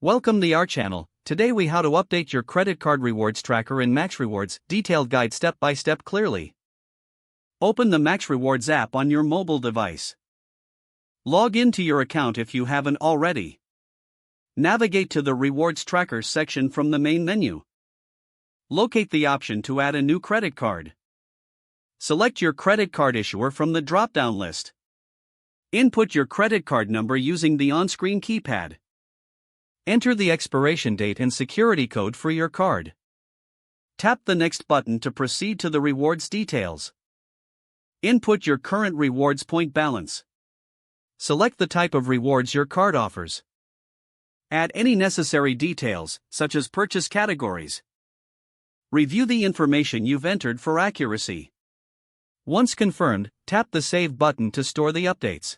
Welcome to our channel. Today we how to update your credit card rewards tracker in MaxRewards, detailed guide step by step clearly. Open the MaxRewards app on your mobile device. Log into your account if you haven't already. Navigate to the rewards tracker section from the main menu. Locate the option to add a new credit card. Select your credit card issuer from the drop-down list. Input your credit card number using the on-screen keypad. Enter the expiration date and security code for your card. Tap the next button to proceed to the rewards details. Input your current rewards point balance. Select the type of rewards your card offers. Add any necessary details, such as purchase categories. Review the information you've entered for accuracy. Once confirmed, tap the Save button to store the updates.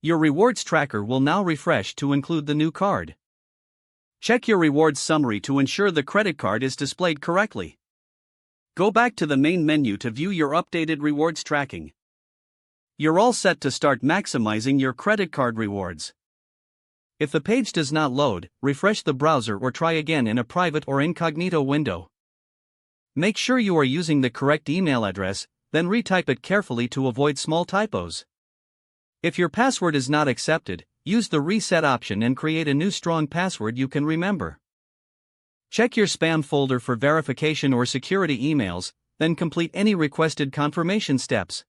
Your rewards tracker will now refresh to include the new card. Check your rewards summary to ensure the credit card is displayed correctly. Go back to the main menu to view your updated rewards tracking. You're all set to start maximizing your credit card rewards. If the page does not load, refresh the browser or try again in a private or incognito window. Make sure you are using the correct email address, then retype it carefully to avoid small typos. If your password is not accepted, use the reset option and create a new strong password you can remember. Check your spam folder for verification or security emails, then complete any requested confirmation steps.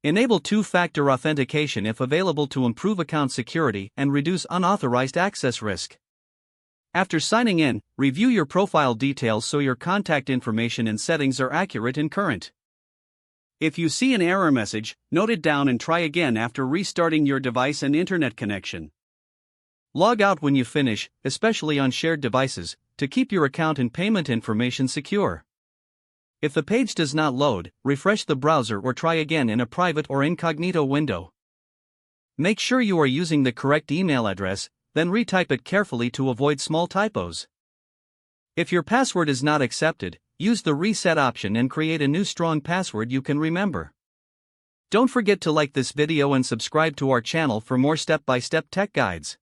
Enable two-factor authentication if available to improve account security and reduce unauthorized access risk. After signing in, review your profile details so your contact information and settings are accurate and current. If you see an error message, note it down and try again after restarting your device and internet connection. Log out when you finish, especially on shared devices, to keep your account and payment information secure. If the page does not load, refresh the browser or try again in a private or incognito window. Make sure you are using the correct email address, then retype it carefully to avoid small typos. If your password is not accepted, use the reset option and create a new strong password you can remember. Don't forget to like this video and subscribe to our channel for more step-by-step tech guides.